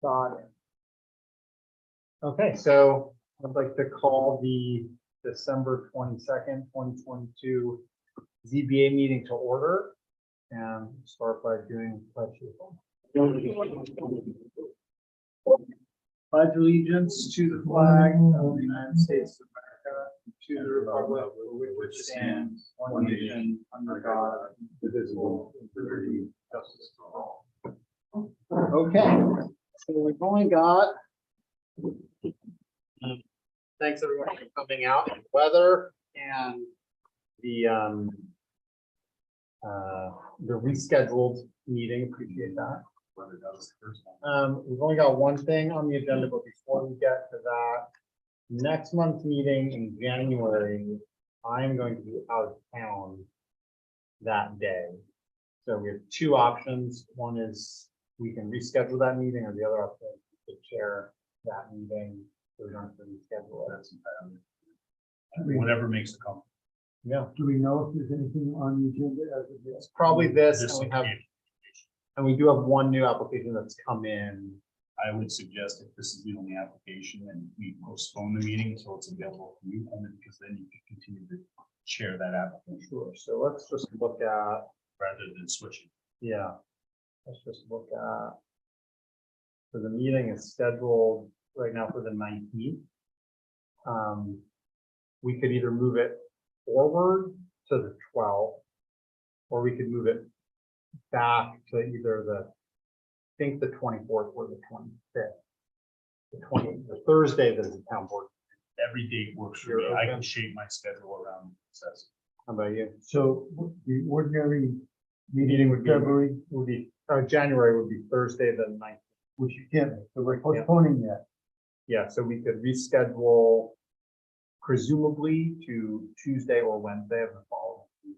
Got it. Okay, so I'd like to call the December 22nd, 2022 ZBA meeting to order and start by doing pledge. Pledge allegiance to the flag of the United States of America, to the republic for which it stands, one nation, under God, indivisible, with liberty and justice for all. Okay, so we've only got. Thanks everyone for coming out. Weather and the rescheduled meeting. Appreciate that. We've only got one thing on the agenda, but before we get to that, next month's meeting in January, I'm going to be out of town that day. So we have two options. One is we can reschedule that meeting, or the other option is to chair that meeting. So we don't have to reschedule it. Whatever makes it comfortable. Yeah. Do we know if there's anything on the agenda as of yet? It's probably this, and we do have one new application that's come in. I would suggest if this is the only application and we postpone the meeting until it's available for you, and then because then you can continue to chair that application. Sure. So let's just look at, Rather than switching. yeah, let's just look at. So the meeting is scheduled right now for the 19th. We could either move it forward to the 12th, or we could move it back to either the, I think the 24th or the 25th. The Thursday that is the town board. Every date works for me. I can shape my schedule around success. How about you? So the ordinary Meeting would be February, January would be Thursday the 19th. which you can't, so we're postponing that. Yeah, so we could reschedule presumably to Tuesday or Wednesday of the following week.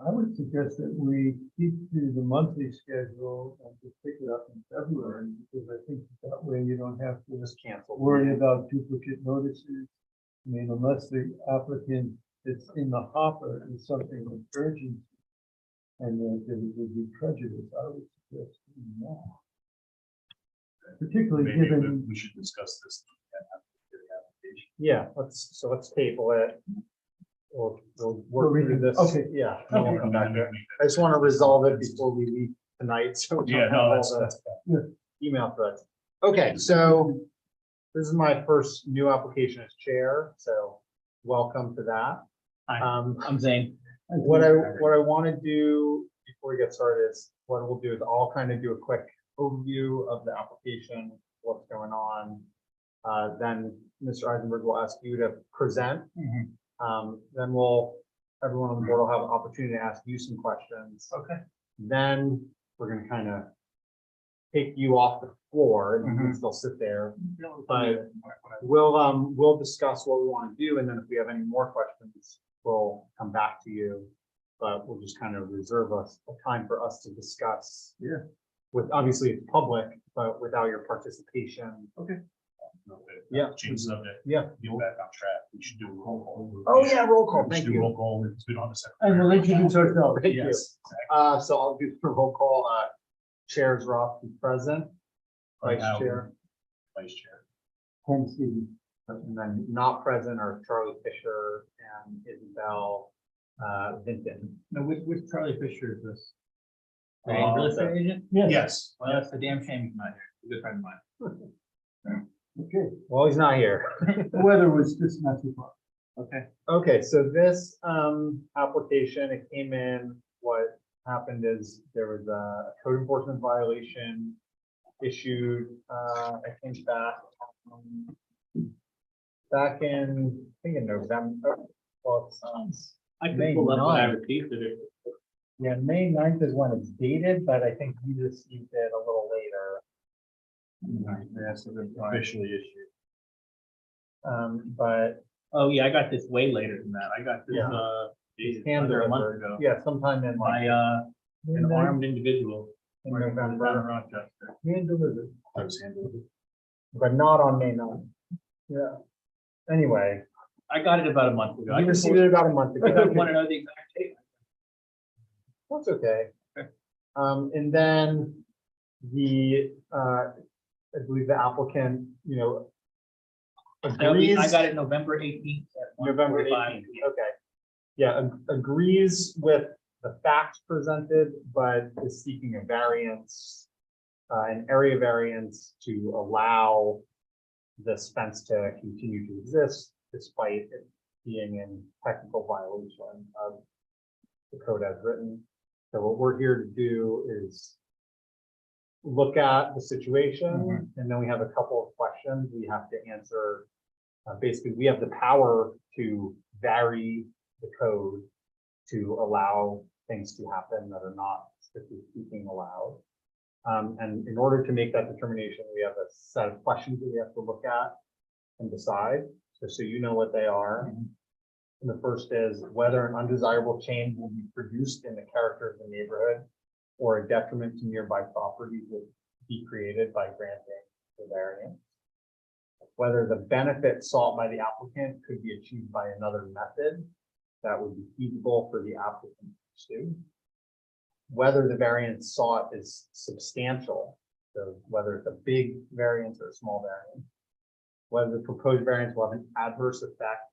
I would suggest that we keep to the monthly schedule and just pick it up in February, because I think that way you don't have to Just cancel. worry about duplicate notices. I mean, unless the applicant that's in the hopper is something of urgent, and there would be prejudice, I would suggest no. Particularly Maybe given. we should discuss this. Yeah, let's table it. We'll work through this. Okay. Yeah. and we'll come back to it. I just want to resolve it before we leave tonight. So we don't Yeah, have no, all that's the email threads. Okay, so this is my first new application as chair. So welcome to that. Hi, I'm Zane. What I want to do before we get started is what we'll do is I'll kind of do a quick overview of the application, what's going on. Then Mr. Eisenberg will ask you to present. Then everyone on the board will have an opportunity to ask you some questions. Okay. Then we're going to kind of take you off the floor and you can still sit there. But we'll discuss what we want to do, and then if we have any more questions, we'll come back to you. But we'll just kind of reserve a time for us to discuss. Yeah. With obviously it's public, but without your participation. Okay. Yeah. Change subject. Yeah. Get back on track. We should do a roll call. Oh yeah, roll call. We should Thank do you. roll call because we don't have a second. And we'll introduce ourselves. Thank you. Yes. So I'll do the roll call. Chair's Roth present. Vice Chair. Vice Chair. Ken Stevens. And then not present are Charlie Fisher and Isabel Vinton. No, which Charlie Fisher is this? Real estate agent? Yes. Well, that's a damn shame he's not here. He's a good friend of mine. Okay, Well, he's not here. the weather was just not too far. Okay. Okay, so this application, it came in, what happened is there was a code enforcement violation issued, I think back in, I think in November. Well, it's, I May can pull up when I 9th. received it. yeah, May 9th is when it's dated, but I think you received it a little later. Yes, officially issued. But Oh, yeah, I got this way later than that. I got this, Yeah. dated hand under a month delivered. ago. Yeah, sometime in By, an midnight armed individual. in working for the town of November. Rochester. Hand delivered. I was handled. But not on May 9th. Yeah. Anyway, I got it about a month ago. you received it about a month I ago. want to know the exact date. That's okay. And then I believe the applicant, I agrees. got it November 18th at November 1:45. 18th, okay. Yeah, agrees with the facts presented, but is seeking a variance, an area variance to allow this fence to continue to exist despite it being in technical violation of the code as written. So what we're here to do is look at the situation, and then we have a couple of questions we have to answer. Basically, we have the power to vary the code to allow things to happen that are not strictly speaking allowed. And in order to make that determination, we have a set of questions that we have to look at and decide, so you know what they are. And the first is whether an undesirable change will be produced in the character of the neighborhood or a detriment to nearby property will be created by granting the variance. Whether the benefit sought by the applicant could be achieved by another method that would be feasible for the applicant to pursue. Whether the variance sought is substantial, so whether it's a big variance or a small variance. Whether the proposed variance will have an adverse effect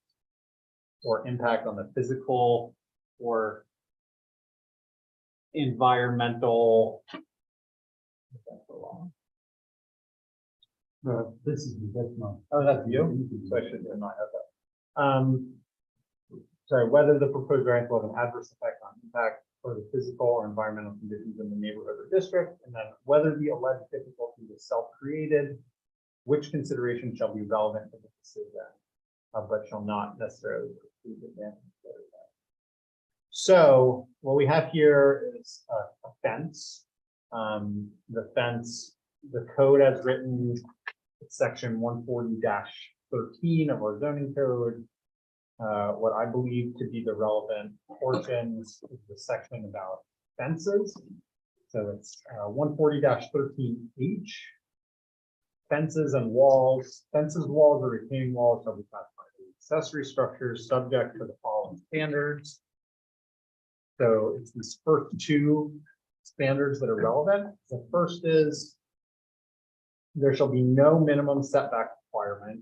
or impact on the physical or environmental. That's not. Oh, that's you? So I should not have that. Sorry, whether the proposed variance will have an adverse effect on impact or the physical or environmental conditions in the neighborhood or district, and then whether the alleged difficulty is self-created, which consideration shall be relevant to the decision, but shall not necessarily preclude the grant. So what we have here is a fence. The fence, the code as written, section 140-13 of our zoning code. What I believe to be the relevant portions is the section about fences. So it's 140-13H. Fences and walls. Fences, walls, or retaining walls shall be classified as accessory structures subject to the following standards. So it's these first two standards that are relevant. The first is there shall be no minimum setback requirement,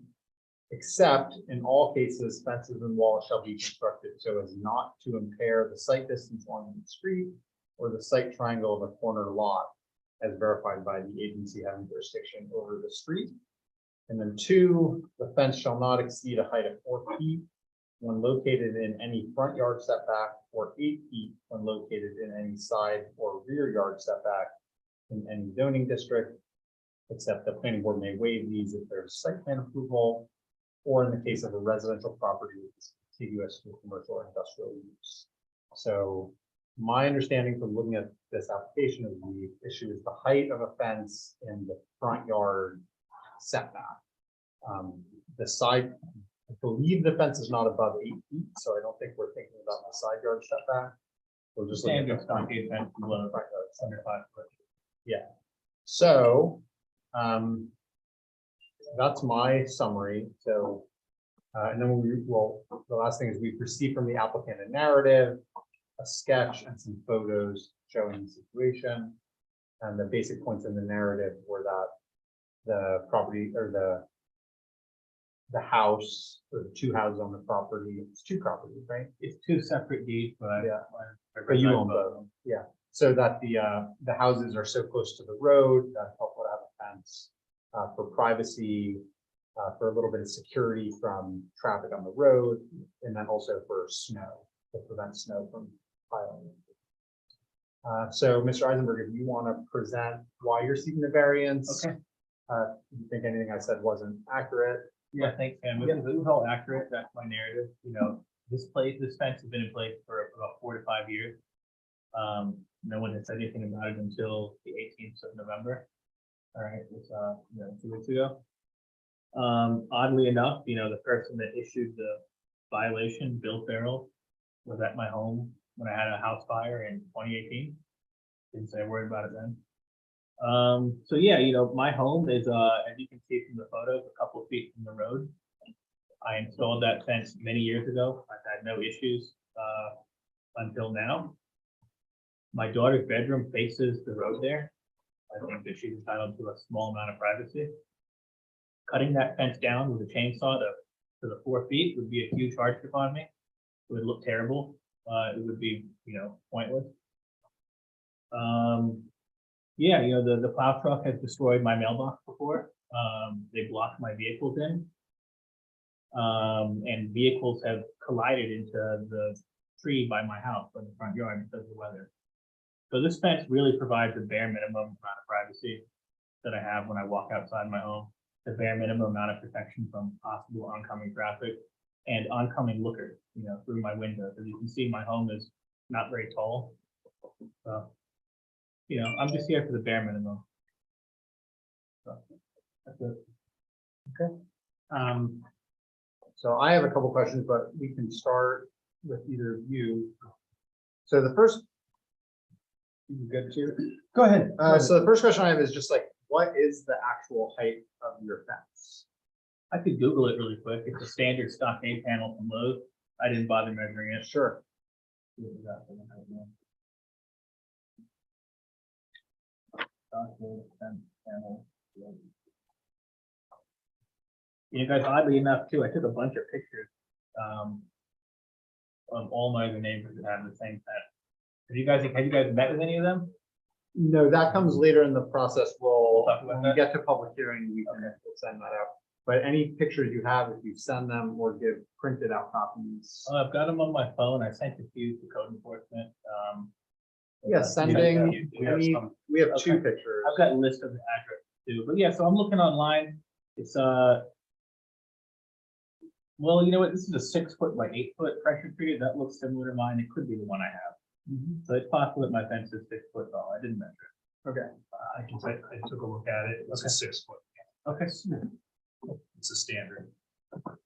except in all cases, fences and walls shall be constructed so as not to impair the sight distance along the street or the sight triangle of a corner lot as verified by the agency having jurisdiction over the street. And then two, the fence shall not exceed a height of 4 feet when located in any front yard setback or 8 feet when located in any side or rear yard setback in any zoning district, except the planning board may waive these if there's site plan approval or in the case of a residential property which is contiguous to commercial or industrial use. So my understanding from looking at this application is the issue is the height of a fence in the front yard setback. The side, I believe the fence is not above 8 feet, so I don't think we're thinking about the side yard setback. We're just looking at the front yard setback. Under 5 foot. Yeah. So that's my summary. So and then the last thing is we receive from the applicant a narrative, a sketch, and some photos showing the situation. And the basic points in the narrative were that the property or the house or the two houses on the property, it's two properties, right? It's two separate deeds, but But you own both. Yeah. So that the houses are so close to the road that it's helpful to have a fence for privacy, for a little bit of security from traffic on the road, and then also for snow, to prevent snow from piling. So Mr. Eisenberg, if you want to present why you're seeking the variance. Okay. You think anything I said wasn't accurate? Yeah, thanks, Sam. It was all accurate. That's my narrative. This fence has been in place for about 4 to 5 years. No one has said anything about it until the 18th of November. All right, it was 2 weeks ago. Oddly enough, the person that issued the violation, Bill Farrell, was at my home when I had a house fire in 2018. Didn't say a word about it then. So yeah, my home is, as you can see from the photos, a couple of feet from the road. I installed that fence many years ago. I've had no issues until now. My daughter's bedroom faces the road there. I think that she's entitled to a small amount of privacy. Cutting that fence down with a chainsaw to the 4 feet would be a huge hardship on me. It would look terrible. It would be, pointless. Yeah, the plow truck has destroyed my mailbox before. They blocked my vehicles in. And vehicles have collided into the tree by my house, by the front yard because of the weather. So this fence really provides the bare minimum amount of privacy that I have when I walk outside my home, the bare minimum amount of protection from possible oncoming traffic and oncoming lookers, through my window. As you can see, my home is not very tall. So, I'm just here for the bare minimum. So, that's it. So I have a couple questions, but we can start with either of you. So the first, you good too? Go ahead. So the first question I have is just like, what is the actual height of your fence? I could Google it really quick. It's a standard stockade panel from Lowe's. I didn't bother measuring it. Sure. Stockade fence panel. Guys, oddly enough, too, I took a bunch of pictures of all my other neighbors that have the same fence. Have you guys met with any of them? No, that comes later in the process. We'll talk about When we that. get to public hearing, we'll send that out. But any pictures you have, if you send them or give printed out copies. I've got them on my phone. I sent a few to code enforcement. Yeah, sending, We have some. we have two Okay. pictures. I've got a list of the address too, but yeah, so I'm looking online. It's well, you know what? This is a 6 foot by 8 foot pressure treated. That looks similar to mine. It could be the one I have. So it's possible that my fence is 6 foot tall. I didn't measure it. Okay. I took a look at it. It's a 6 foot. Okay. It's a standard.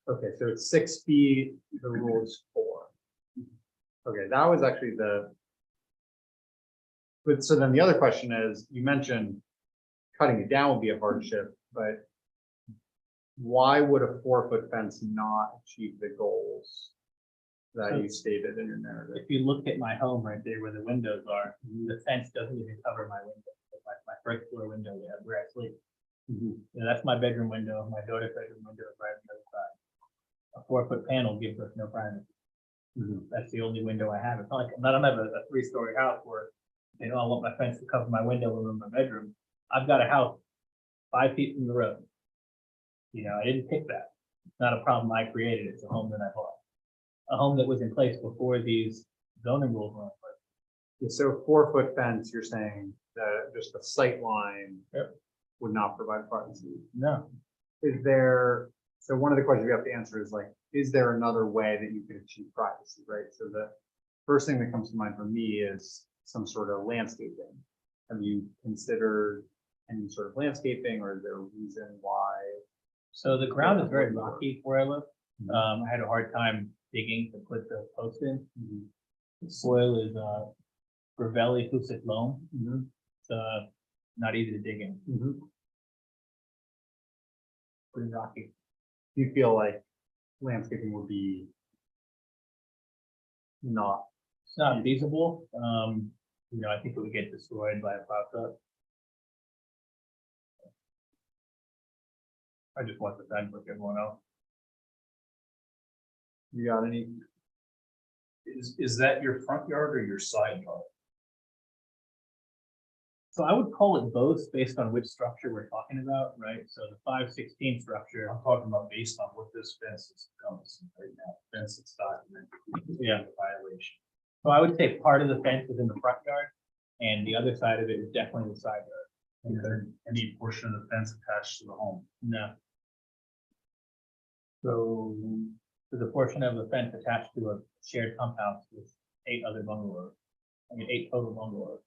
Okay, so it's 6 feet, the rule is 4. Okay, that was actually but so then the other question is, you mentioned cutting it down would be a hardship, but why would a 4-foot fence not achieve the goals that you stated in your narrative? If you look at my home right there where the windows are, the fence doesn't even cover my window. It's like my first floor window there where I sleep. That's my bedroom window. My daughter's bedroom window is right on the other side. A 4-foot panel gives us no privacy. That's the only window I have. It's not like I don't have a 3-story house where I want my fence to cover my window or my bedroom. I've got a house 5 feet from the road. I didn't pick that. It's not a problem I created. It's a home that I bought. A home that was in place before these zoning rules were in place. Yeah, so 4-foot fence, you're saying that just the sight line would not provide privacy. No. Is there, so one of the questions we have to answer is like, is there another way that you could achieve privacy, right? So the first thing that comes to mind for me is some sort of landscaping. Have you considered any sort of landscaping, or is there a reason why? So the ground is very rocky where I live. I had a hard time digging to put the post in. The soil is Gravelly Husic loam. It's not easy to dig in. Pretty rocky. Do you feel like landscaping would be not? It's not feasible. I think it would get destroyed by a plow truck. I just want the fence like everyone else. You got any? Is that your front yard or your side yard? So I would call it both based on which structure we're talking about, right? So the 516 structure. I'm talking about based on what this fence is encompassing right now. Fence that's documented. Yeah. Violation. So I would say part of the fence is in the front yard and the other side of it is definitely the side yard. Is there any portion of the fence attached to the home? No. So there's a portion of the fence attached to a shared pump house with 8 other bungalows. 8 total bungalows.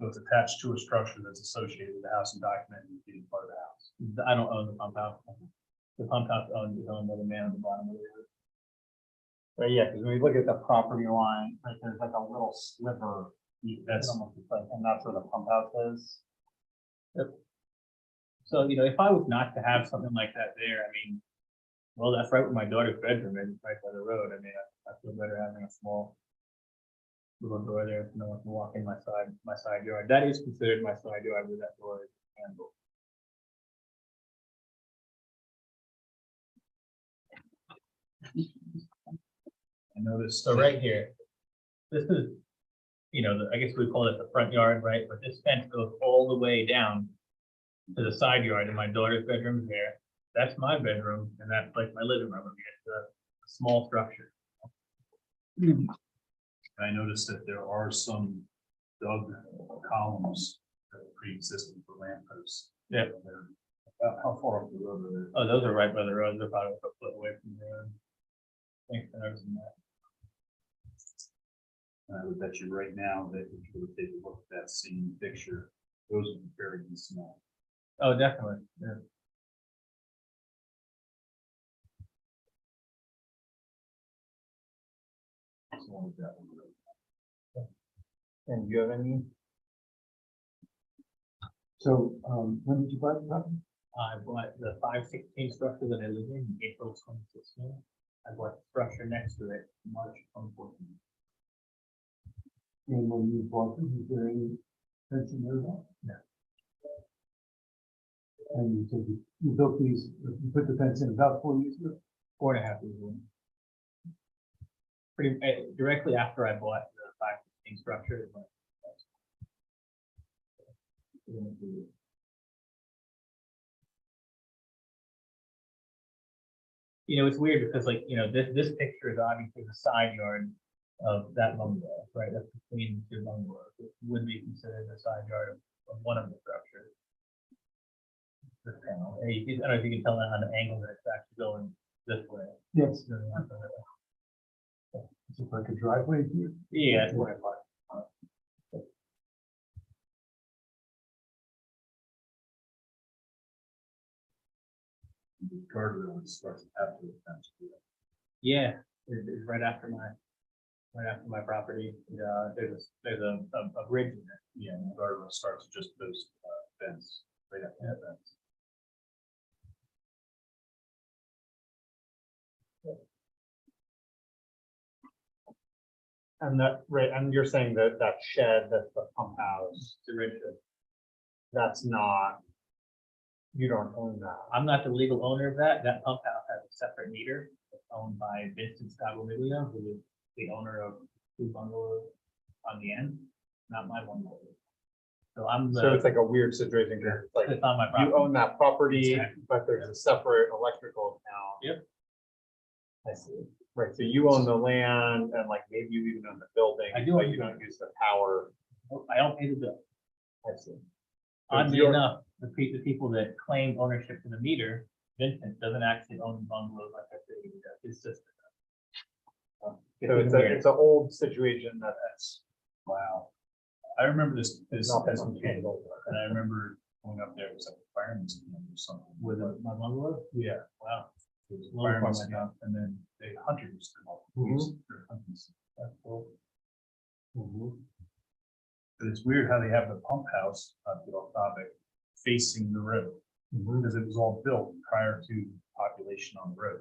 So it's attached to a structure that's associated with the house and documented as being part of the house. I don't own the pump house. The pump house is owned by the man on the bottom of the road. But yeah, because when we look at the property line, like there's like a little sliver. That's almost like, and that's where the pump house is. So, if I was not to have something like that there, well, that's right where my daughter's bedroom is, right by the road. I feel better having a small little door there, no one can walk in my side yard. That is considered my side yard with that door is handled. I noticed. So right here, this is, I guess we call it the front yard, right? But this fence goes all the way down to the side yard, and my daughter's bedroom is there. That's my bedroom, and that's like my living room. It's a small structure. I noticed that there are some dug columns that are pre-existing for lampposts. Yeah. How far off the road are they? Oh, those are right by the road. They're probably a foot away from the road. Thanks for noticing that. I would bet you right now that if you would take a look at that same picture, those would be very small. Oh, definitely. Yeah. So what was that one? And do you have any? So, when did you buy the property? I bought the 516 structure that I live in April 2016. I bought the structure next to it in March 2014. And when you bought it, was there any fencing there at all? No. And you said you built these, you put the fence in about 4 years ago? 4.5 years ago. Directly after I bought the 516 structure. It went. It's weird because this picture is obviously the side yard of that bungalow, right? That's between the two bungalows. It would be considered the side yard of one of the structures. This panel. And I don't know if you can tell that on the angle that it's actually going this way. Yes. Is it like a driveway here? Yeah, that's where I park. The guardrail starts after the fence. Yeah, it's right after my property. There's a bridge in there. Yeah, and the guardrail starts just those fence, right after that fence. And that, right, and you're saying that that shed, that's the pump house, It's original. that's not, you don't own that. I'm not the legal owner of that. That pump house has a separate meter. It's owned by Vincent Scaglio, who is the owner of two bungalows on the end, not my bungalow. So I'm So it's the, like a weird situation, because it's like, it's on my you property. own that property, Exactly. but there's a separate electrical account. Yep. I see. Right, so you own the land and like maybe you even own the building, I do but own you the don't use the power. I don't pay the bill. I see. Oddly you're- enough, the people that claim ownership to the meter, Vincent doesn't actually own the bungalows like I said, his sister does. So it's an old situation that's. Wow. I remember this Nothing as a kid, unusual. and I remember going up there, it was like a fireman's camp or something. With my bungalow? Yeah, Wow. it was a Well, fireman's from my camp, and then they hunters come up. They're hunting. That's cool. But it's weird how they have the pump house, get off topic, facing the road, because it was all built prior to population on the road.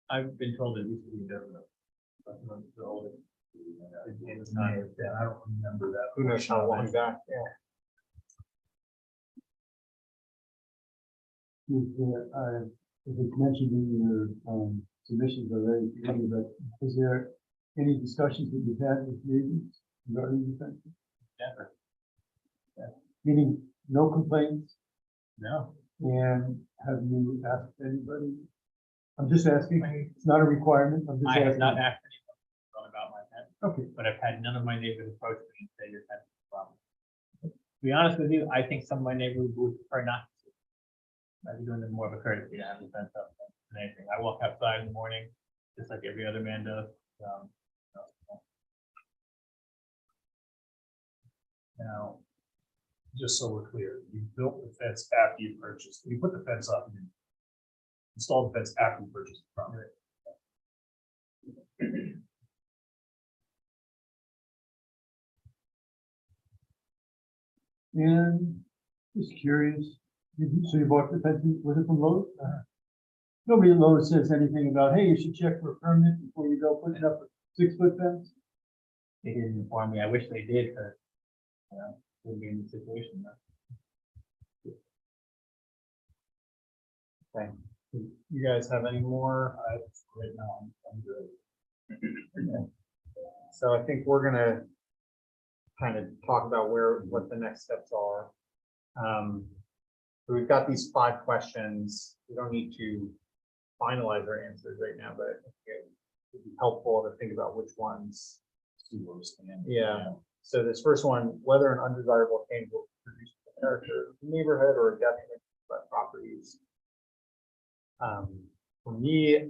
I've been told it used to be different. The older. It's not. Yeah, I don't remember that. Who knows how long back, yeah. If it's mentioned in your submissions already, but is there any discussions that you've had with neighbors regarding the fence? Never. Meaning no complaints, No. and have you asked anybody? I'm just asking, it's not a requirement, I'm just I have asking. not asked anyone about my pet, Okay, but I've had none of my neighbors approach me and say your pet's a problem. To be honest with you, I think some of my neighbors would prefer not to. I'd be doing them more of a courtesy to have the fence up than anything. I walk outside in the morning, just like every other man does. Now, just so we're clear, you built the fence after you purchased, you put the fence up, and installed the fence after you purchased the property. and just curious, so you bought the fence, was it from Lowe's? Nobody in Lower says anything about, hey, you should check for a permit before you go putting up a 6-foot fence. They didn't inform me. I wish they did, because, you know, we'd be in the situation. Okay. You guys have any more? Right now, I'm good. So I think we're gonna kind of talk about what the next steps are. So we've got these 5 questions. We don't need to finalize our answers right now, but I think it would be helpful to think about which ones. See where we stand. Yeah. So this first one, whether an undesirable change will produce the character of the neighborhood or a detriment to properties. For me,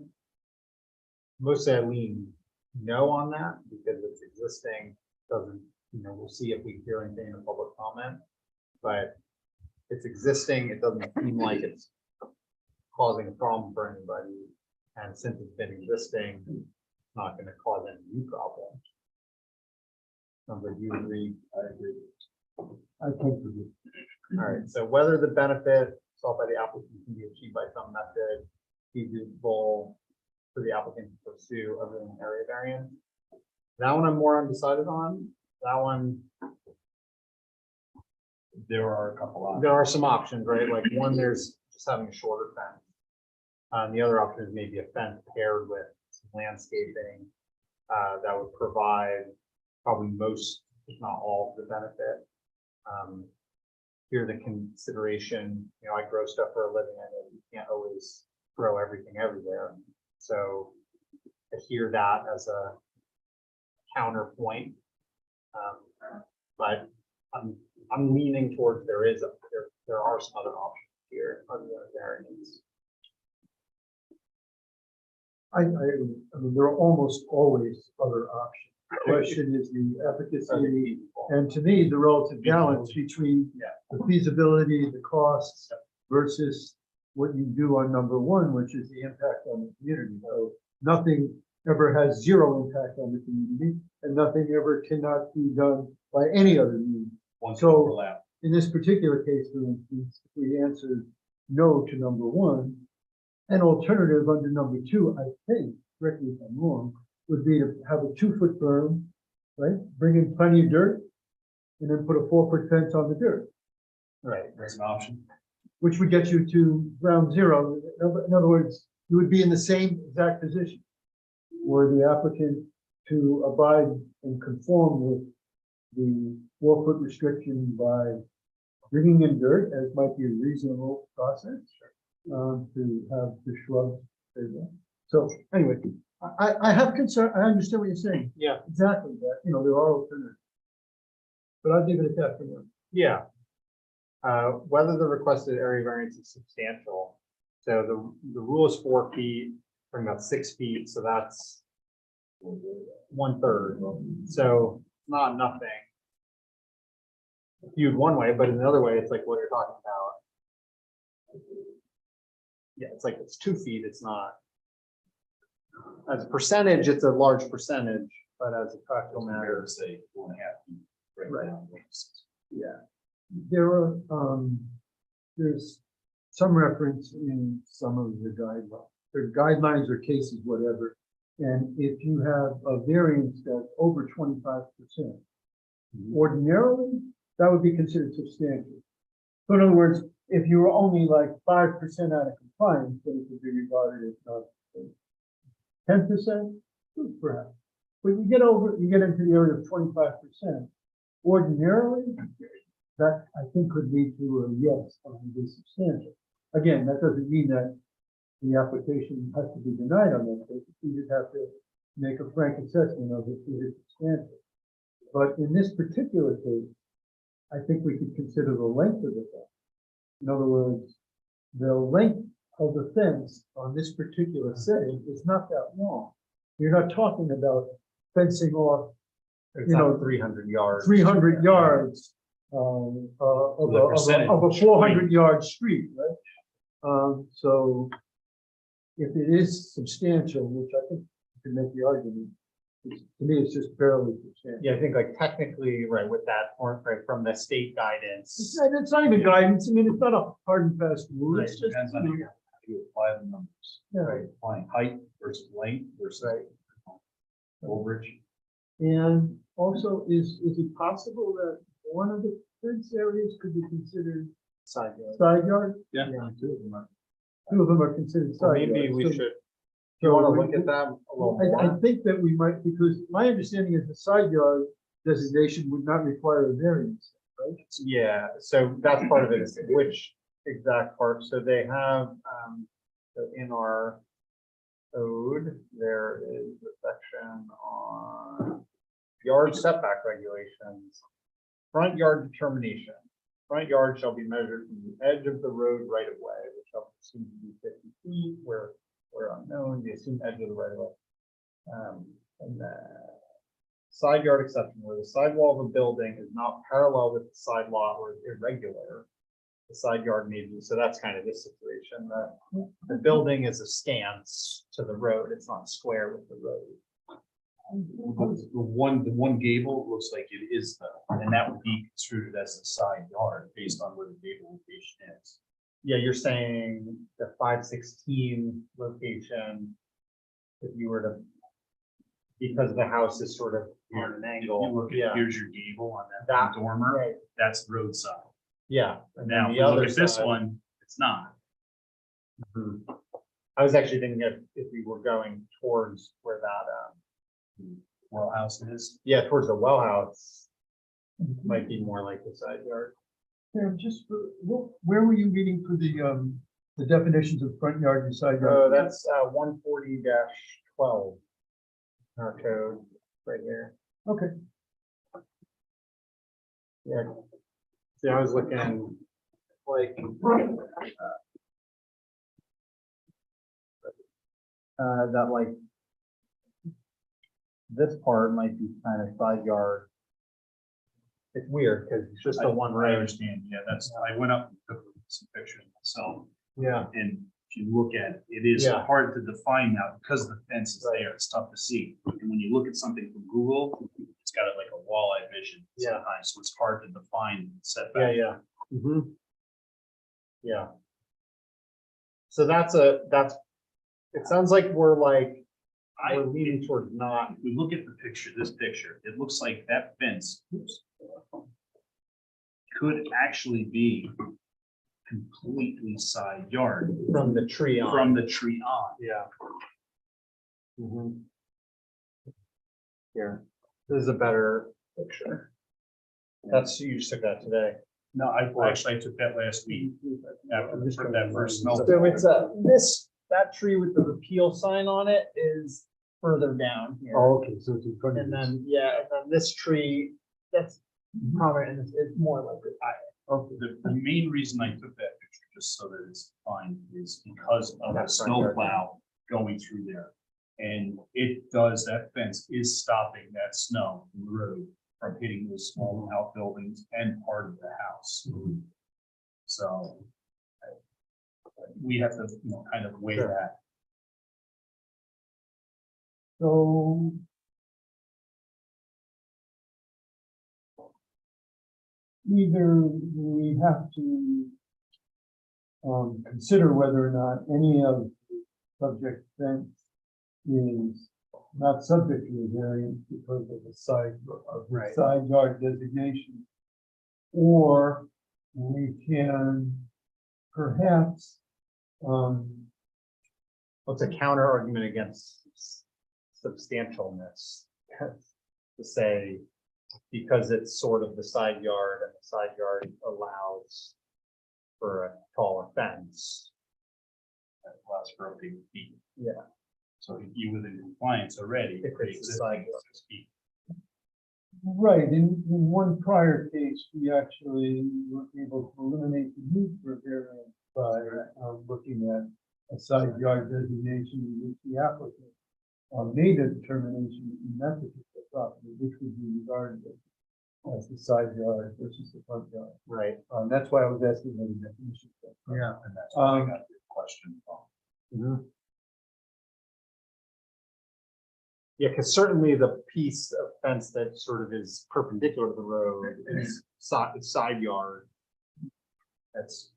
mostly I lean no on that because it's existing. Doesn't, you know, we'll see if we hear anything in the public comment, but it's existing. It doesn't seem like it's causing a problem for anybody. And since it's been existing, it's not going to cause any new problem. Sounds like you agree. I agree. I tend to agree. All right, so whether the benefit sought by the applicant can be achieved by some method feasible for the applicant to pursue other than area variance. That one I'm more undecided on. That one, There are a couple of. there are some options, right? Like one, there's just having a shorter fence. The other option is maybe a fence paired with some landscaping that would provide probably most, if not all, of the benefit. Here, the consideration, you know, I grow stuff for a living. I know you can't always grow everything everywhere. So I hear that as a counterpoint. But I'm leaning towards there are some other options here other than variance. I mean, there are almost always other options. The question is the efficacy, and to me, the relative balance between the feasibility, the costs versus what you do on number 1, which is the impact on the community. So nothing ever has 0 impact on the community, and nothing ever cannot be done by any other means. So overlap. in this particular case, for instance, if we answered no to number 1, an alternative under number 2, I think, correct me if I'm wrong, would be to have a 2-foot berm, right? Bring in plenty of dirt, and then put a 4-foot fence on the dirt, Right. That's an option. which would get you to ground zero. In other words, you would be in the same exact position, where the applicant to abide and conform with the 4-foot restriction by bringing in dirt, as might be a reasonable process, to have the shrubs there. So anyway, I have concern. I understand what you're saying. Yeah. Exactly that. You know, there are alternatives. But I'll give it a tap for now. Yeah. Whether the requested area variance is substantial. So the rule is 4 feet, from about 6 feet, so that's 1/3. So not nothing. Viewed one way, but in another way, it's like what you're talking about. Yeah, it's like it's 2 feet, it's not. As a percentage, it's a large percentage, but as a practical matter, Say 4.5 feet. Right. now. Yeah. There are, there's some reference in some of the guidelines or cases, whatever. And if you have a variance that's over 25%, ordinarily, that would be considered substantial. So in other words, if you were only like 5% out of compliance, then it could be regarded as not 10%, perhaps. But you get into the area of 25%, ordinarily, that I think could lead to a yes on the substantial. Again, that doesn't mean that the application has to be denied on that basis. You just have to make a frank assessment of it is substantial. But in this particular case, I think we could consider the length of the fence. In other words, the length of the fence on this particular setting is not that long. You're not talking about fencing off, it's you know, not 300 yards. 300 yards of a 400-yard street, right? So if it is substantial, which I think you can make the argument, to me, it's just barely substantial. Yeah, I think like technically, right, with that, or right, from the state guidance. It's not even guidance. I mean, it's not a hard and fast rule. It's just, Depends on to apply the numbers. Yeah. Right, applying height versus length versus overage. And also, is it possible that one of the fence areas could be considered Side yard. side yard? Yeah, two of them are. Two of them are considered Well, side yard. maybe we So- should, do you want to so look at that a little I more? think that we might, because my understanding is the side yard designation would not require a variance, right? Yeah, so that's part of it, is which exact part, so they have, so in our code, there is a section on yard setback regulations. Front yard determination, front yard shall be measured from the edge of the road right of way, which shall seem to be 50 feet, where unknown, the assumed edge of the right of way. And then side yard exception, where the sidewall of a building is not parallel with the side lot or is irregular, the side yard may be, so that's kind of this situation, that the building is a stance to the road, it's not square with the road. The one gable looks like it is though, and that would be construed as a side yard based on where the gable location is. Yeah, you're saying the 516 location, if you were to, because the house is sort of on an If angle. you look Yeah, at, here's your gable on that That- dormer, right. that's the roadside. Yeah. and then Now, the if you look other at this side- one, it's not. Mhm. I was actually thinking if we were going towards where that, Well, house is. yeah, towards the well house, might be more like the side yard. Yeah, just, where were you reading for the definitions of front yard and side Oh, yard? that's 140-12. Our code, right here. Okay, Yeah. See, I was looking like. That like. This part might be kind of side yard. It's weird, because it's just the one I road. understand, yeah, I went up and took some pictures myself, Yeah. and if you look at it, it is Yeah. hard to define now because the fence is there, it's tough to see. And when you look at something from Google, it's got like a walleye vision Yeah. sometimes, so it's hard to define Yeah, setback. yeah. Yeah. So it sounds like we're If leaning towards not. we look at this picture, it looks like that fence could actually be completely side yard From the tree on. from the tree on. Yeah. Here, this is a better picture. That's, you just took that today. No, I took that last week after that first snow. So it's that tree with the repeal sign on it is further down here. okay, so it's in front of And you. then, yeah, and then this tree, that's prominent, and it's more like it. The main reason I took that picture, just so that it's fine, is because of the That's front yard. snowplow going through there. And that fence is stopping that snow from the road from hitting those small outbuildings and part of the house. So we have to, kind of weigh Sure. that. So. Either we have to consider whether or not any of the subject fence is not subject to a variance because of the Right. side yard designation. Or we can perhaps, What's a counter argument against substantialness? To say, because it's sort of the side yard and the side yard allows for a taller fence. That allows for a big feet. Yeah. So if you within compliance already. If it's the side yard. 6 feet. right, in one prior case, we actually were able to eliminate the need for variance by looking at a side yard designation in which the applicant made a determination in that particular property, which would be regarded as the side yard versus the front yard. Right. That's why I was asking what the definition. Yeah. And that's why I got the question from. Yeah, because certainly the piece of fence that sort of is perpendicular to the road is side yard. That's,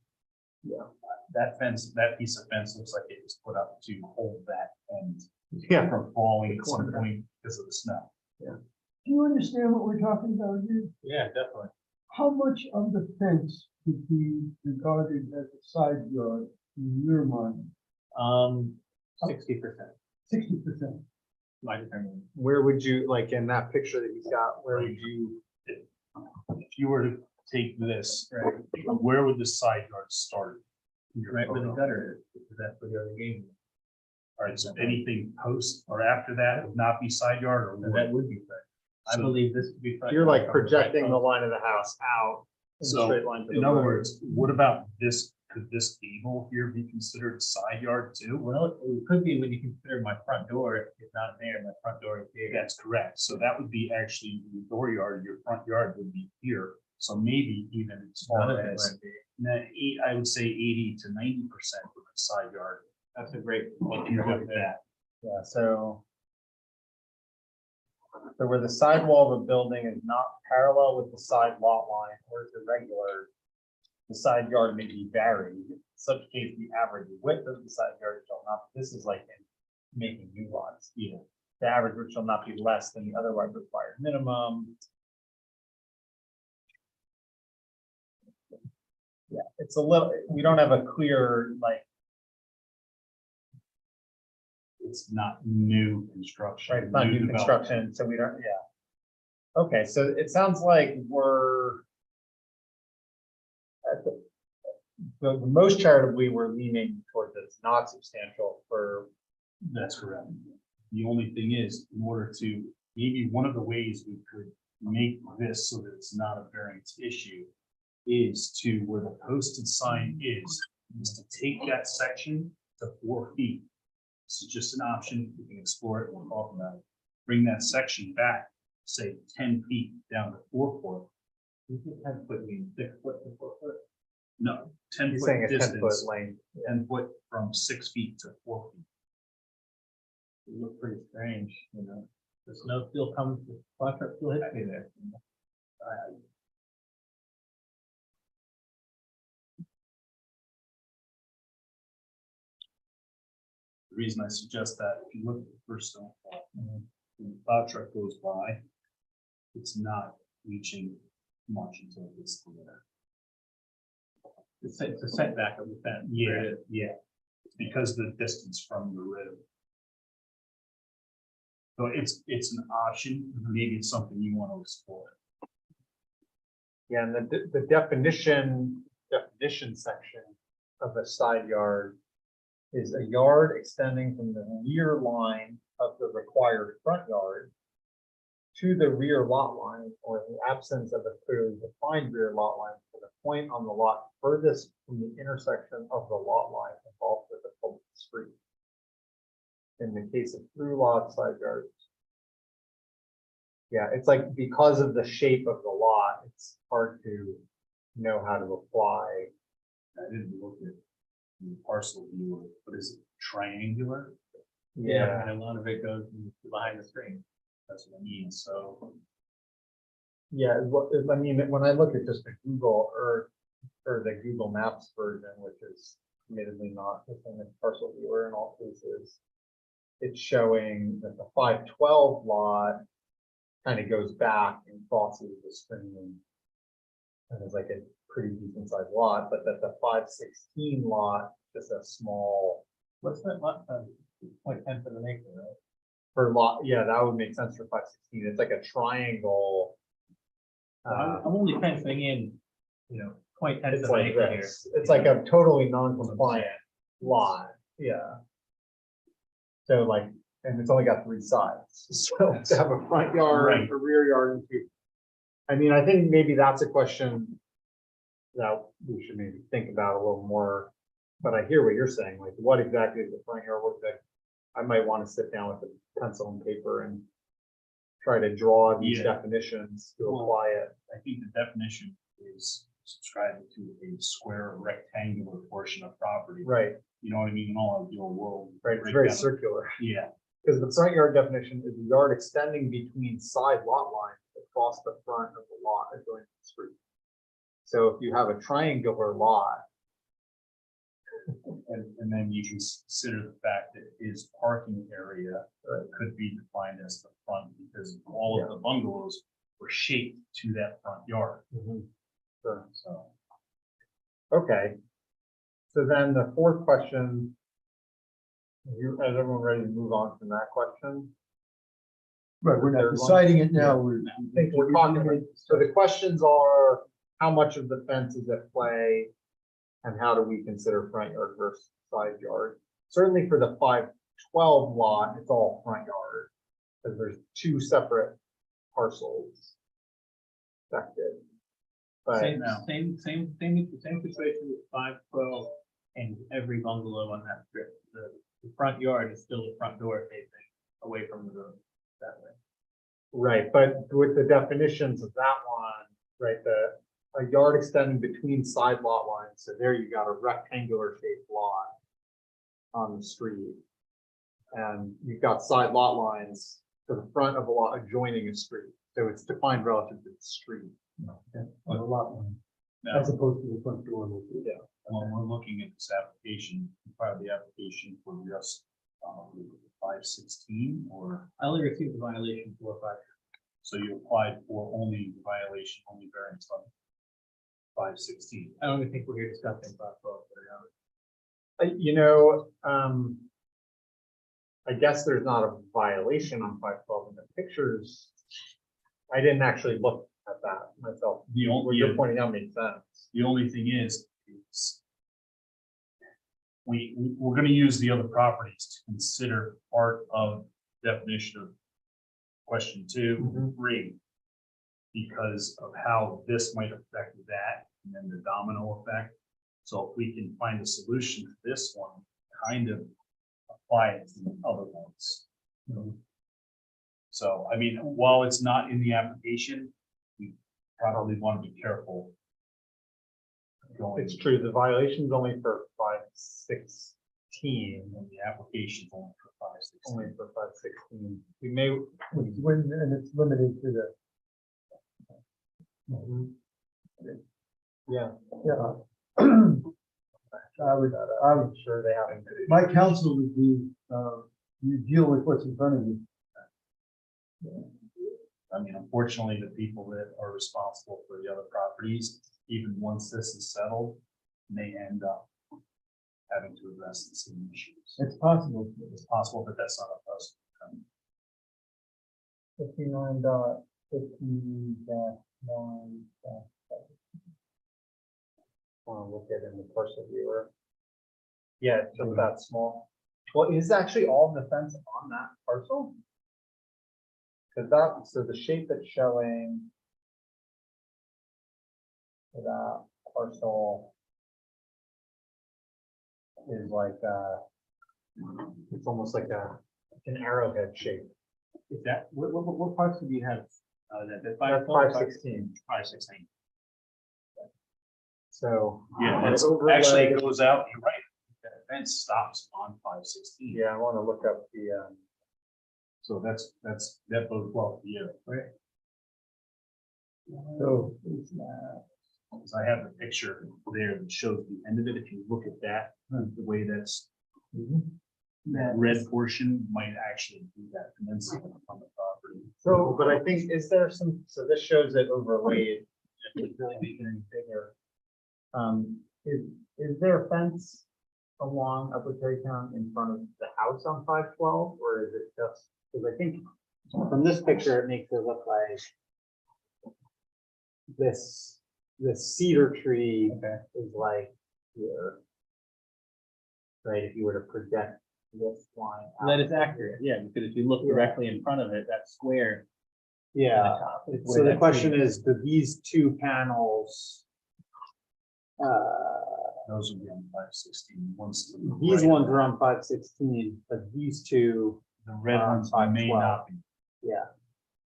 that fence, that piece of fence looks like it was put up to hold that end Yeah. from falling at some Corner. point because of the snow. Do you understand what we're talking about here? Yeah, definitely. How much of the fence could be regarded as a side yard in your mind? 60%, 60%. my determination. Where would you, like in that picture that he's got, where would you? If you were to take this, right, where would the side yard start? Right where the gutter is, because that's where the other game is. All right, so anything post or after that would not be side yard or So would? that would be front. I So- believe this would be. front You're yard like from projecting the right line of the house out in a So, straight line. to the in other road. words, what about this? Could this gable here be considered side yard front. too? Well, it could be when you consider my front door, it's not there, my front door is here. That's correct. So that would be actually your dooryard, your front yard would be here. So maybe even as None far of it as, might be. I would say 80 to 90% of the side yard. That's a great. If you look at that. Yeah, so. So where the sidewall of a building is not parallel with the side lot line or is irregular, the side yard may be varied. In such case, the average width of the side yard shall not, this is like in making new lots. Yeah. The average width shall not be less than the otherwise required minimum. Yeah, it's a little, we don't have a clear, like, It's not new construction. right, it's not new development. construction, so we don't, yeah. Okay, so it sounds like we're at the most charitably, we're leaning towards it's not substantial for, That's correct. The only thing is, in order to, maybe one of the ways we could make this so that it's not a variance issue is to where the posted sign is to take that section to 4 feet. This is just an option. We can explore it. We'll talk about it. Bring that section back, say 10 feet down to 4 foot. 10 foot means 6 foot to 4 foot. No, 10 he's foot saying a 10-foot distance, length. 10 foot from 6 feet to 4 feet. It looks pretty strange, you know. The snow still comes, the fire truck still hits me there. you know. The reason I suggest that, if you look at the first stone wall, when the plow truck goes by, it's not reaching much until it gets to there. It's a setback of the fence. Yeah, yeah. It's because of the distance from the road. So it's an option, maybe it's something you want to explore. Yeah, and the definition section of a side yard is a yard extending from the rear line of the required front yard to the rear lot line, or in the absence of a clearly defined rear lot line, to the point on the lot furthest from the intersection of the lot line involved with the public street. In the case of through lot side yards. Yeah, it's like because of the shape of the lot, it's hard to know how to apply. I didn't look at the parcel view, but is it triangular? Yeah, and a lot of it goes behind the screen. That's what I mean, so. Yeah, I mean, when I look at just the Google Earth or the Google Maps version, which is admittedly not within the parcel viewer in all cases, it's showing that the 512 lot kind of goes back and crosses the stream. And it's like a pretty decent sized lot, but that the 516 lot, just a small What's that lot, 0.10 of an acre, right? per lot. Yeah, that would make sense for 516. It's like a triangle. I'm only fencing in, you know, 0.10 It's of an like acre here. this. It's like a totally non-compliant lot. Yeah. So like, and it's only got 3 sides. So to have a front yard, Right. a rear yard, and 2. I mean, I think maybe that's a question that we should maybe think about a little more. But I hear what you're saying, like what exactly is the front yard? What exactly? I might want to sit down with a pencil and paper and try to draw these Yeah. definitions to Well, apply it. I think the definition is subscribing to a square or rectangular portion of property. Right, You know what I mean? In all ideal world. right. It's break very down- circular. Yeah, Because the front yard definition is a yard extending between side lot lines across the front of the lot adjoining the street. So if you have a triangular lot, And then you consider the fact that his parking area could be defined as the front, because all of the bungalows were shaped to that front yard, Sure. so. Okay. So then the fourth question. Is everyone ready to move on from that question? Right, we're Third not one? deciding it now, we're. I think we're talking about, so the questions are, how much of the fence is at play? And how do we consider front yard versus side yard? Certainly for the 512 lot, it's all front yard. Because there's two separate parcels. Affected. But Same situation with 512 and every bungalow on that strip. The front yard is still the front door facing away from the road that way. right, but with the definitions of that one, right, a yard extending between side lot lines, so there you got a rectangular shaped lot on the street. And you've got side lot lines to the front of a lot adjoining a street, so it's defined relative to the street. On a lot line, Now, as opposed to the front door. Yeah. when we're looking at this application, part of the application for just 516, or, I only received a violation for 5. so you applied for only the violation, only variance on 516. I don't even think we're here discussing 512. I guess there's not a violation on 512 in the pictures. I didn't actually look at that myself. The What only, you're pointing out makes sense. the only thing is, we're gonna use the other properties to consider part of definition of question 2, and 3. Because of how this might affect that, and then the domino effect. So if we can find a solution to this one, kind of apply it to the other ones. So, I mean, while it's not in the application, we probably want to be careful. Going, It's true, the violation's only for 516, and the application's only for 516. only for 516. We may. And it's limited to the. Yeah. Yeah. I would Sure they haven't. my counsel would be, you deal with what's in front of you. I mean, unfortunately, the people that are responsible for the other properties, even once this is settled, may end up having to address the same issues. It's possible. It's possible, but that's not up to us. 59.15-1. Want to look at it in the parcel viewer. Yeah, it's just that small. Well, is actually all the fence on that parcel? Cause that, so the shape that's showing. For that parcel. Is like, it's almost like an arrowhead shape. Is that, what parts do you have? That That's 512? 516, 516. so. Yeah, and it's overlay- actually it goes out, you're right. That fence stops on 516. Yeah, I wanna look up the, So that bodes well for you. Right. So, Because I have the picture there that shows the end of it. If you look at that, the way that's, that red portion might actually be that peninsula on the property. so, but I think, is there some, so this shows it overlaid. If it's really making any bigger. Is there a fence along Upper Terrytown in front of the house on 512, or is it just, because I think from this picture, it makes it look like this cedar tree is like here. Right, if you were to project this line. That out. is accurate, yeah, because if you look Yeah. directly in front of it, that square. Yeah. at the top is where So the that question tree is, do these two panels? Those would be on 516. Once to the These right. ones are on 516, but these two, The red are on ones may 512. not be. yeah,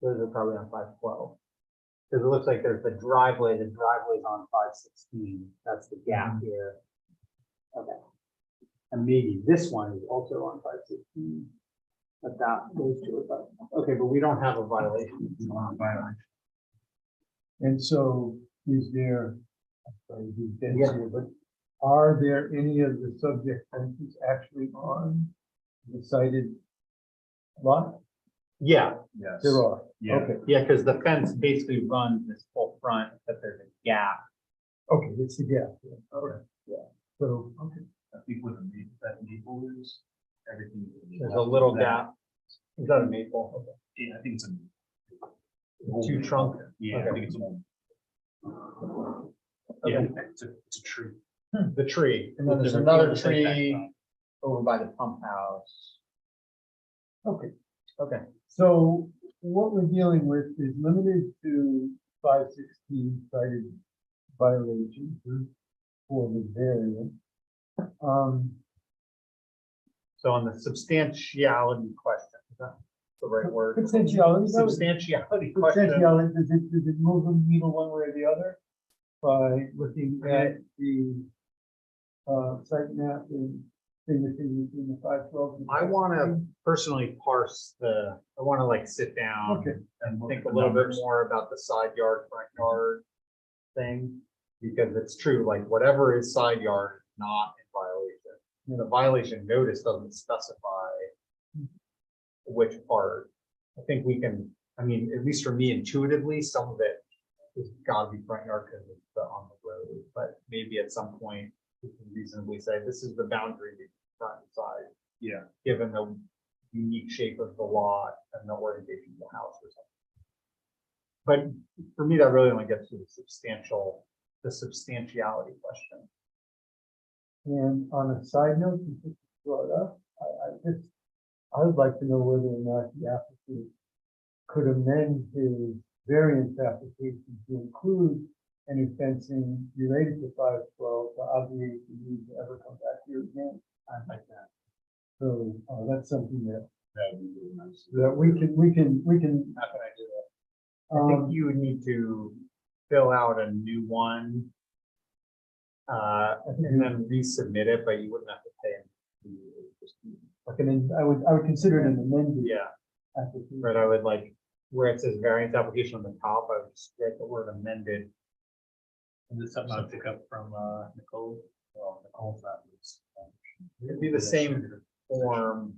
those are probably on 512. Because it looks like there's the driveway's on 516, that's the gap here. Okay. And maybe this one is also on 516. But those two are, okay, but we don't have a violation. and so is there, I'm sorry, he's dead Yeah. here, but Are there any of the subject fences actually on the cited lot? Yeah, Yes. There are, Yeah. okay, yeah, because the fence basically runs this whole front, but there's a gap. okay, it's the gap, yeah, all right, yeah, so, okay. I think with the maple is, everything. There's a little gap. Is that a maple? Okay. Yeah, I think it's a. Two trunk? Yeah, I Okay. think it's one. Okay. Yeah, it's a tree. The tree, and then With there's the another repeal site back tree on. over by the pump house. Okay, Okay, so what we're dealing with is limited to 516 cited violation for the variance. so on the substantiality question, is that the right word? Potentiality, Substantiality question. potentiality, does it move the needle one way or the other? By looking at the site map and finishing in the 512? I want to personally parse I want to like sit down Okay. and Look think at a the little bit numbers. more about the side yard, front yard thing. Because it's true, like whatever is side yard is not in violation. The violation notice doesn't specify which part. I think we can, I mean, at least for me intuitively, some of it has got to be front yard because it's on the road. But maybe at some point we can reasonably say this is the boundary between front and side, Yeah. given the unique shape of the lot and the orientation of the house or something. But for me, that really only gets to the substantiality question. And on a side note, since this was brought up, I would like to know whether or not the applicant could amend his variance application to include any fencing related to 512 to obviate the need to ever come back here again. I'd like that. So that's something that That would be really nice. we can. How can I do that? I think you would need to fill out a new one. And then resubmit it, but you wouldn't have to pay him. I would consider it an amended Yeah, application. but I would like, where it says variance application on the top, I would just write the word amended. Is this something I'll pick up from Nicole? Well, Nicole's not. It'd be the same form.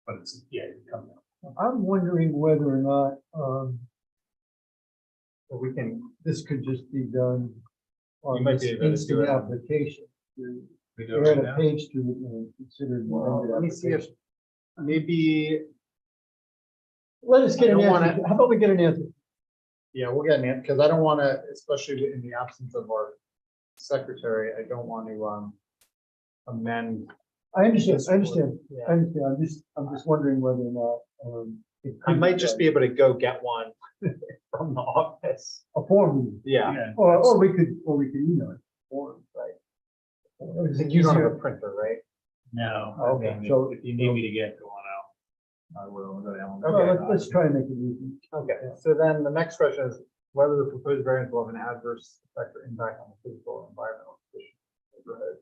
But it's, yeah, it comes out. I'm wondering whether or not But we can, this could just be done on You might this be able to do instant it on- application. To We do it add right a now. page to it and consider an well, amended let me see if, application. maybe, Let us get I an don't answer. How about we get an answer? yeah, we'll get an answer, because I don't want to, especially in the absence of our secretary, I don't want to amend. I understand, this I understand, one. Yeah. I understand. I'm just wondering whether or not, it I could might just be able to go get one from the office. a form, Yeah, Yeah, or we could email it. Form, right? I think you don't have a printer, right? No. Okay. I mean, So- if you need me to get one out, I will. I'll go down. Well, Okay. let's try and make it easy. Okay, so then the next question is whether the proposed variance will have an adverse effect or impact on the physical or environmental conditions of the neighborhood.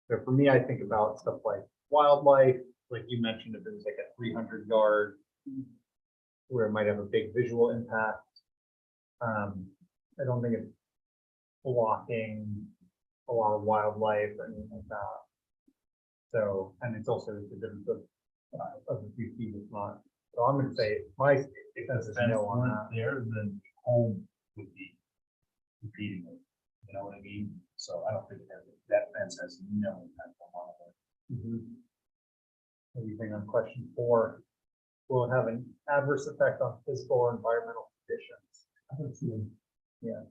So for me, I think about stuff like wildlife, like you mentioned, if it was like a 300-yard where it might have a big visual impact. I don't think it's blocking a lot of wildlife or anything like that. So, and it's also the difference of a few feet, it's not. So I'm gonna say my sense is no on that. there, then home would be repeating it, you know what I mean? So I don't think that fence has no impact on wildlife. What do you think on question 4? Will it have an adverse effect on physical or environmental conditions? I don't see it. Yeah.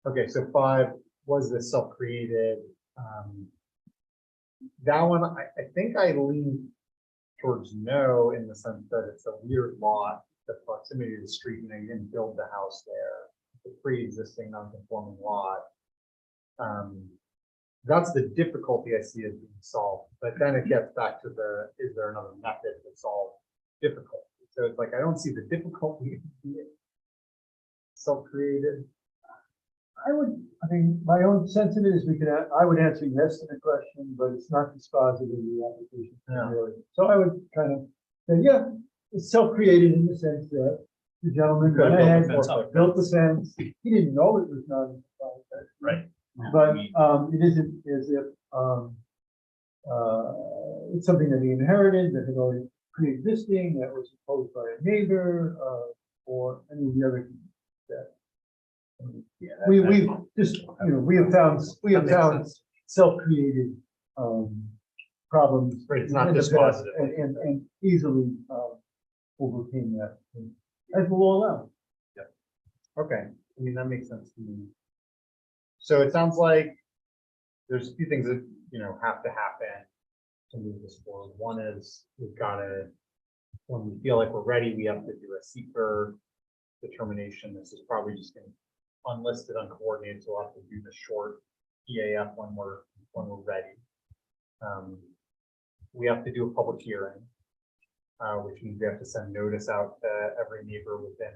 Okay, so 5, was this self-created? That one, I think I lean towards no, in the sense that it's a weird lot, the proximity to the street, you know, you didn't build the house there, the pre-existing non-conforming lot. That's the difficulty I see as being solved, but then it gets back to is there another method to solve difficulty? So it's like, I don't see the difficulty in being self-created. I mean, my own sense of it is I would answer yes to the question, but it's not dispositive of the application. Yeah. Really. So I would kind of say, yeah, it's self-created in the sense that the gentleman Could have went built the ahead, fence up. built the fence. He didn't know it was not. Right. But, it isn't as if, it's something that he inherited, that had already pre-existing, that was proposed by a neighbor, or any of the other that. Yeah, We just, we have found That makes sense. self-created, problems. Right, it's not in the just past, positive. And easily, overcame that, as will all out. Okay, I mean, that makes sense to me. So it sounds like there's a few things that, have to happen to move this forward. One is we've got to, when we feel like we're ready, we have to do a seeker determination. This is probably just going to unlisted, uncoordinated, so we'll have to do the short EAF when we're ready. We have to do a public hearing, which means we have to send notice out to every neighbor within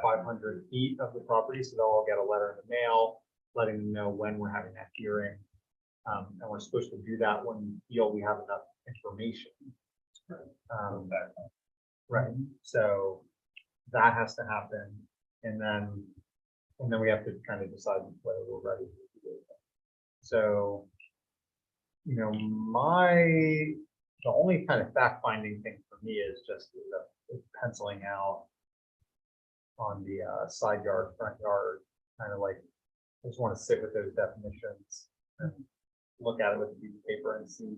500 feet of the property, so they'll all get a letter in the mail letting them know when we're having that hearing. And we're supposed to do that when we feel we have enough information. Right, so that has to happen, and then we have to kind of decide whether we're ready to do it. So, the only kind of fact-finding thing for me is just penciling out on the side yard, front yard, kind of like, I just want to sit with those definitions and look at it with a piece of paper and see.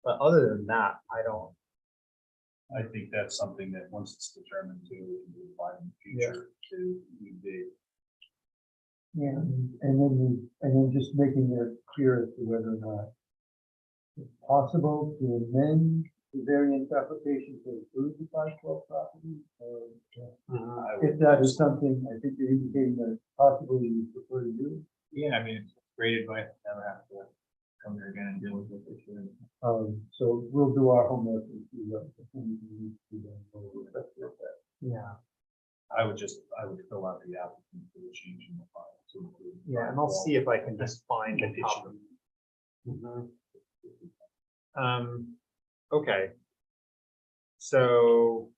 But other than that, I think that's something that once it's determined to, we can do apply in the future to the. Yeah, and then just making it clear as to whether or not it's possible to amend the variance application to include the 512 property. If that is something, I think you're indicating that possibly you prefer to do. Yeah, I mean, it's great advice, never have to come here again and deal with this issue. So we'll do our homework and see what we need to do. yeah. I would fill out the applicant for the change in the file to include. Yeah, and I'll see if I can just find a copy. Okay. So.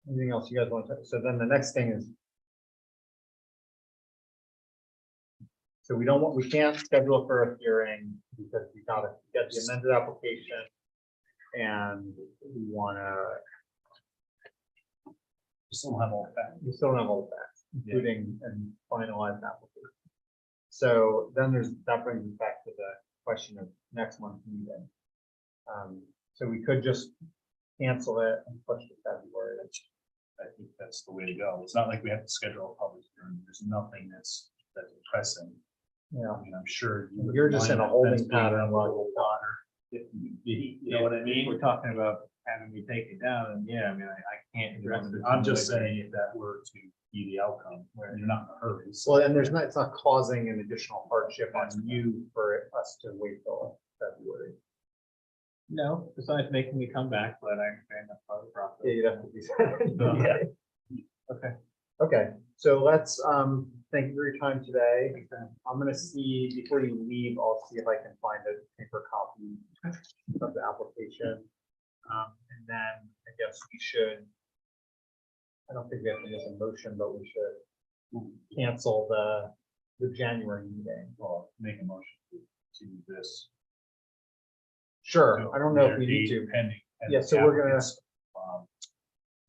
Anything else you guys want to, so then the next thing is. So we can't schedule for a hearing because we gotta get the amended application. And we wanna, We still have all that. we still don't have all the facts, including and finalized application. So then that brings us back to the question of next month's meeting. So we could just cancel it and push to February. I think that's the way to go. It's not like we have to schedule a public hearing. There's nothing that's pressing. Yeah, I mean, I'm sure. you're just in a holding pattern while Little water. If need be, you know what I mean? We're talking about having me take it down, and yeah, I mean, I can't address it. I'm just saying if that were to be the outcome, where you're not in a hurry. so- well, and it's not causing an additional hardship on you for us to wait till February. No, besides making me come back, but I understand that's part of the process. Yeah, you'd have to do that. Okay. Okay, so let's, thank you for your time today. I'm gonna see, before you leave, I'll see if I can find a paper copy of the application. And then I guess we should, I don't think we have to make a motion, but we should cancel the January meeting. Well, make a motion to this. Sure, I don't know if we need to. Pending. Yeah, so we're gonna- applicant's,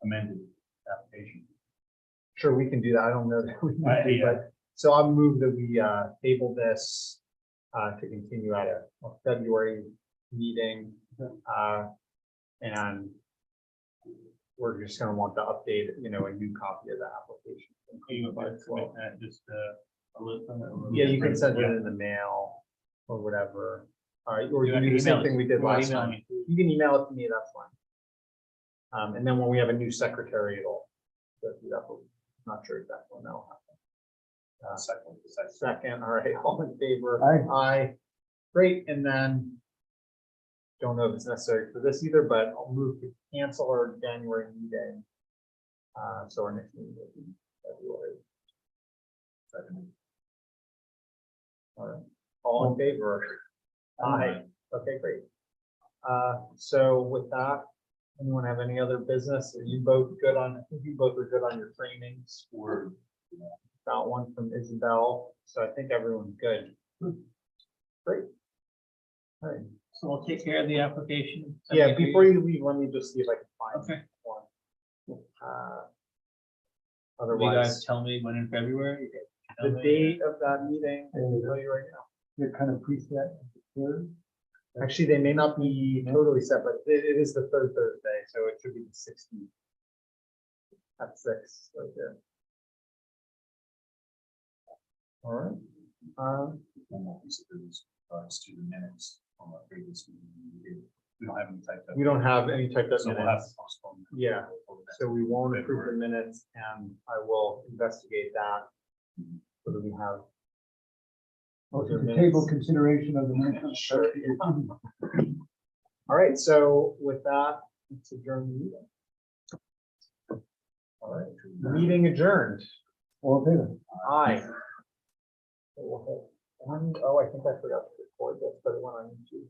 amended application. Sure, we can do that. I don't know that we need to, Yeah. but, so I'll move that we table this to continue at a February meeting. And we're just gonna want to update, a new copy of the application. You want to submit that, just a list of it? Yeah, you can send it in the mail or whatever. All right, or you I can do the same thing we did You wanna last email time. me? You can email it to me, that's fine. And then when we have a new secretary, it'll go through that, but I'm not sure exactly when that'll happen. Second, all right, all in favor? Aye. Aye. Great, and then don't know if it's necessary for this either, but I'll move to cancel our January meeting. So our next meeting will be February. All right, all in favor? Aye. Okay, great. So with that, anyone have any other business? Are you both good on, I think you both are good on your trainings? Or got one from Isabel, so I think everyone's good. Great. All right, So we'll take care of the application. yeah, before you leave, let me just see if I can find Okay. one. Uh, Will you guys Otherwise, tell me when in February? You guys tell the me? date of that meeting, I can tell you right now. They're kind of preset. Third. Actually, they may not be totally set, but it is the third Thursday, so it should be the 16th. At 6, right there. All right. One more piece of business, to the minutes from our previous meeting. We don't have any type of. We don't have any typed up So we'll have minutes. to postpone. that. Yeah, so we won't approve the minutes, and I will investigate that. So that we have. Motion to table consideration of the minutes. Sure. All right, so with that, let's adjourn the meeting. All right, meeting adjourned. All in favor? Aye. Oh, I think I forgot to record this, but it went on YouTube.